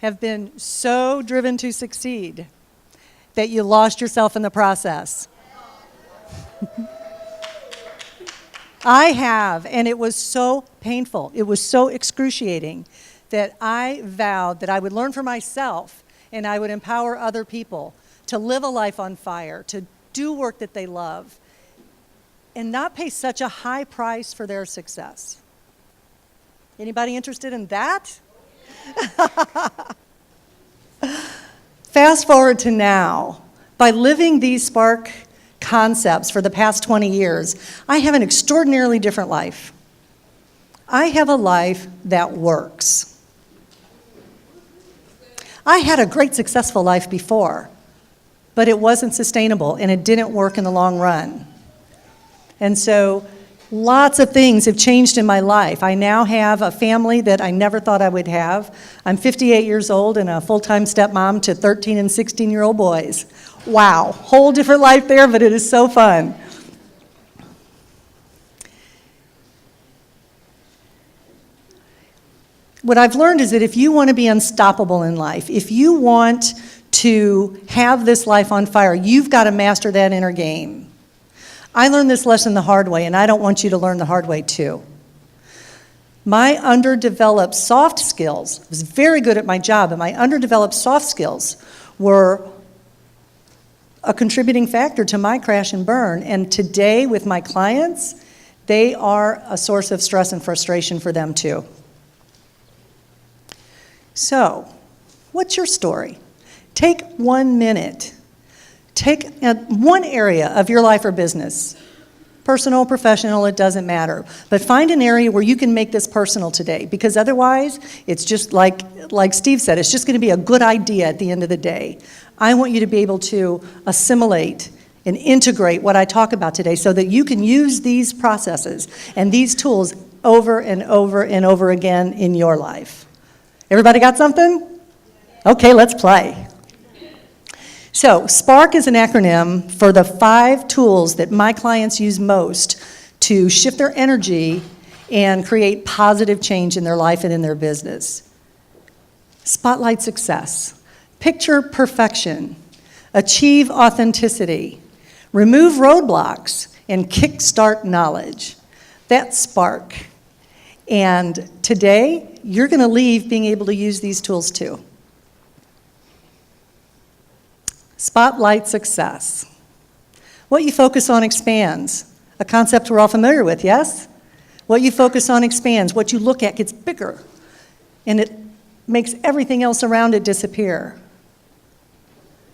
have been so driven to succeed that you lost yourself in the process? I have, and it was so painful. It was so excruciating that I vowed that I would learn for myself and I would empower other people to live a life on fire, to do work that they love, and not pay such a high price for their success. Anybody interested in that? Fast forward to now. By living these Spark concepts for the past 20 years, I have an extraordinarily different life. I have a life that works. I had a great successful life before, but it wasn't sustainable and it didn't work in the long run. And so lots of things have changed in my life. I now have a family that I never thought I would have. I'm 58 years old and a full-time stepmom to 13 and 16-year-old boys. Wow, whole different life there, but it is so fun. What I've learned is that if you want to be unstoppable in life, if you want to have this life on fire, you've got to master that inner game. I learned this lesson the hard way, and I don't want you to learn the hard way too. My underdeveloped soft skills, I was very good at my job, and my underdeveloped soft skills were a contributing factor to my crash and burn. And today with my clients, they are a source of stress and frustration for them too. So, what's your story? Take 1 minute. Take one area of your life or business, personal, professional, it doesn't matter. But find an area where you can make this personal today, because otherwise, it's just like Steve said, it's just going to be a good idea at the end of the day. I want you to be able to assimilate and integrate what I talk about today so that you can use these processes and these tools over and over and over again in your life. Everybody got something? Okay, let's play. So, SPARK is an acronym for the 5 tools that my clients use most to shift their energy and create positive change in their life and in their business. Spotlight success, picture perfection, achieve authenticity, remove roadblocks, and kickstart knowledge. That's SPARK. And today, you're going to leave being able to use these tools too. Spotlight success. What you focus on expands. A concept we're all familiar with, yes? What you focus on expands. What you look at gets bigger. And it makes everything else around it disappear.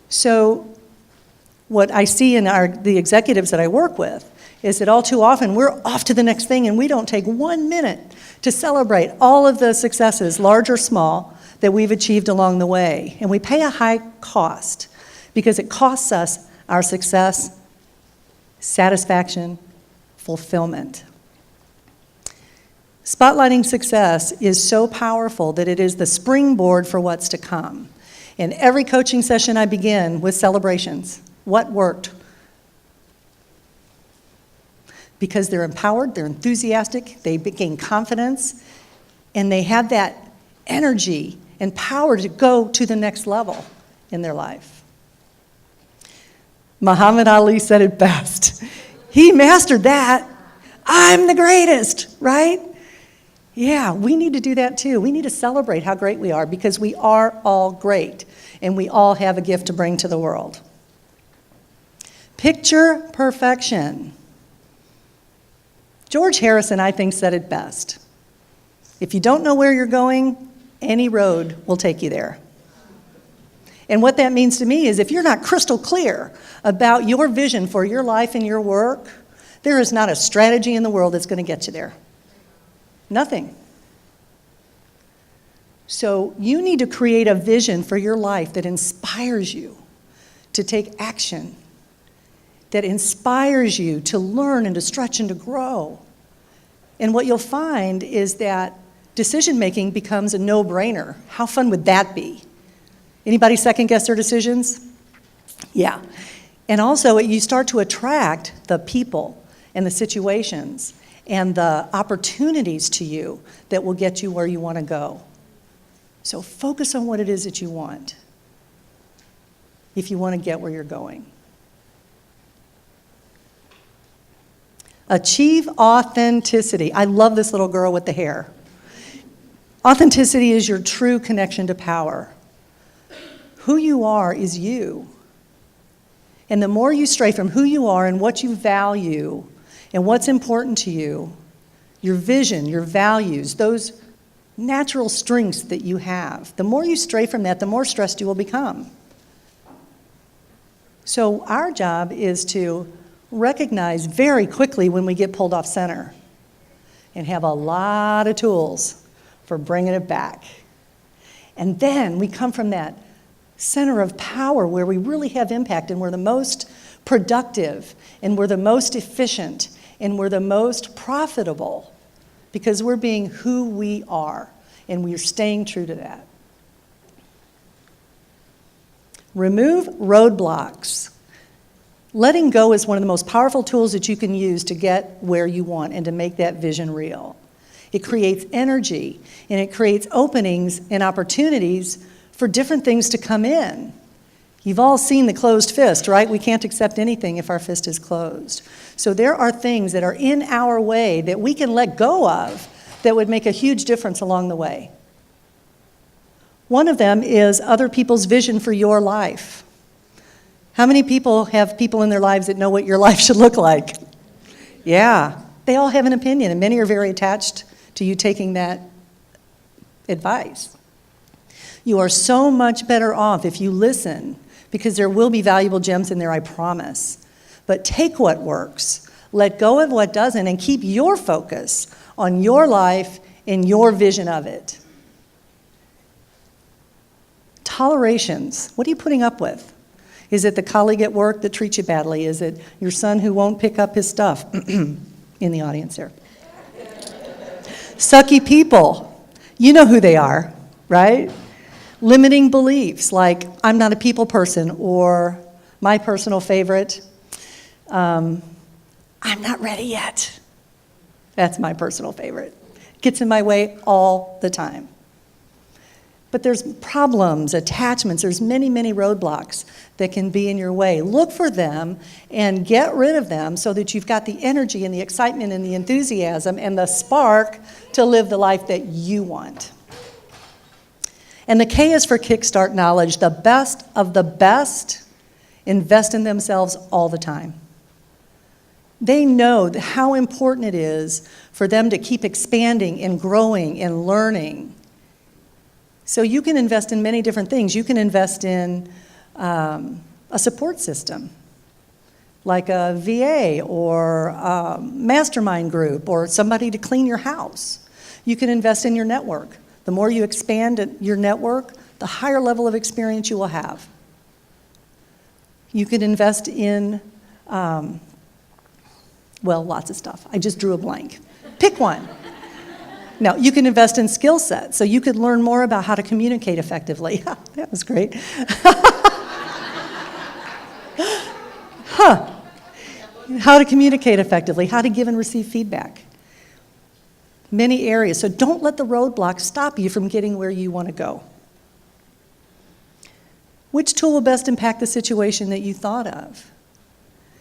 So what I see in the executives that I work with is that all too often we're off to the next thing and we don't take 1 minute to celebrate all of the successes, large or small, that we've achieved along the way. And we pay a high cost because it costs us our success, satisfaction, fulfillment. Spotlighting success is so powerful that it is the springboard for what's to come. In every coaching session I begin with celebrations. What worked? Because they're empowered, they're enthusiastic, they gain confidence, and they have that energy and power to go to the next level in their life. Muhammad Ali said it best. He mastered that. I'm the greatest, right? Yeah, we need to do that too. We need to celebrate how great we are because we are all great and we all have a gift to bring to the world. Picture perfection. George Harrison, I think, said it best. If you don't know where you're going, any road will take you there. And what that means to me is if you're not crystal clear about your vision for your life and your work, there is not a strategy in the world that's going to get you there. Nothing. So you need to create a vision for your life that inspires you to take action, that inspires you to learn and to stretch and to grow. And what you'll find is that decision-making becomes a no-brainer. How fun would that be? Anybody second-guess their decisions? Yeah. And also, you start to attract the people and the situations and the opportunities to you that will get you where you want to go. So focus on what it is that you want if you want to get where you're going. Achieve authenticity. I love this little girl with the hair. Authenticity is your true connection to power. Who you are is you. And the more you stray from who you are and what you value and what's important to you, your vision, your values, those natural strengths that you have, the more you stray from that, the more stressed you will become. So our job is to recognize very quickly when we get pulled off center and have a lot of tools for bringing it back. And then we come from that center of power where we really have impact and we're the most productive and we're the most efficient and we're the most profitable because we're being who we are and we're staying true to that. Remove roadblocks. Letting go is one of the most powerful tools that you can use to get where you want and to make that vision real. It creates energy and it creates openings and opportunities for different things to come in. You've all seen the closed fist, right? We can't accept anything if our fist is closed. So there are things that are in our way that we can let go of that would make a huge difference along the way. One of them is other people's vision for your life. How many people have people in their lives that know what your life should look like? Yeah, they all have an opinion, and many are very attached to you taking that advice. You are so much better off if you listen, because there will be valuable gems in there, I promise. But take what works, let go of what doesn't, and keep your focus on your life and your vision of it. Tolerations. What are you putting up with? Is it the colleague at work that treats you badly? Is it your son who won't pick up his stuff? In the audience here. Sucky people. You know who they are, right? Limiting beliefs like I'm not a people person, or my personal favorite, I'm not ready yet. That's my personal favorite. Gets in my way all the time. But there's problems, attachments, there's many, many roadblocks that can be in your way. Look for them and get rid of them so that you've got the energy and the excitement and the enthusiasm and the spark to live the life that you want. And the K is for kickstart knowledge. The best of the best invest in themselves all the time. They know how important it is for them to keep expanding and growing and learning. So you can invest in many different things. You can invest in a support system, like a VA or a mastermind group or somebody to clean your house. You can invest in your network. The more you expand your network, the higher level of experience you will have. You can invest in, lots of stuff. I just drew a blank. Pick one. Now, you can invest in skill sets, so you could learn more about how to communicate effectively. That was great. How to communicate effectively, how to give and receive feedback. Many areas, so don't let the roadblocks stop you from getting where you want to go. Which tool will best impact the situation that you thought of?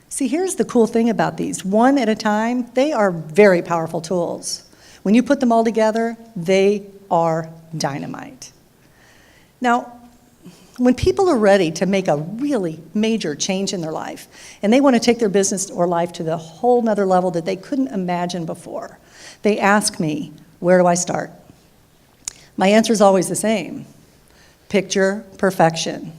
See, here's the cool thing about these. One at a time, they are very powerful tools. When you put them all together, they are dynamite. Now, when people are ready to make a really major change in their life, and they want to take their business or life to the whole nother level that they couldn't imagine before, they ask me, where do I start? My answer is always the same. Picture perfection.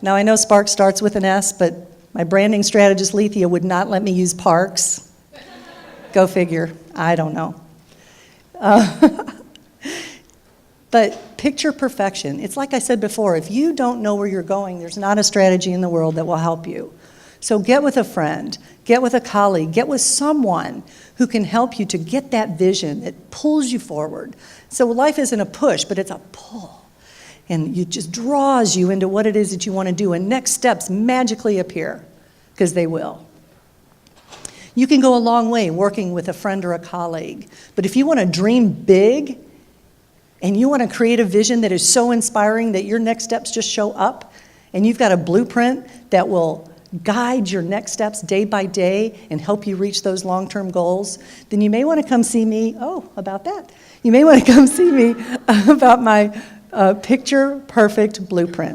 Now, I know Spark starts with an S, but my branding strategist, Lethea, would not let me use Parks. Go figure. I don't know. But picture perfection. It's like I said before, if you don't know where you're going, there's not a strategy in the world that will help you. So get with a friend, get with a colleague, get with someone who can help you to get that vision that pulls you forward. So life isn't a push, but it's a pull. And it just draws you into what it is that you want to do, and next steps magically appear, because they will. You can go a long way working with a friend or a colleague. But if you want to dream big, and you want to create a vision that is so inspiring that your next steps just show up, and you've got a blueprint that will guide your next steps day by day and help you reach those long-term goals, then you may want to come see me, about that. You may want to come see me about my picture perfect blueprint.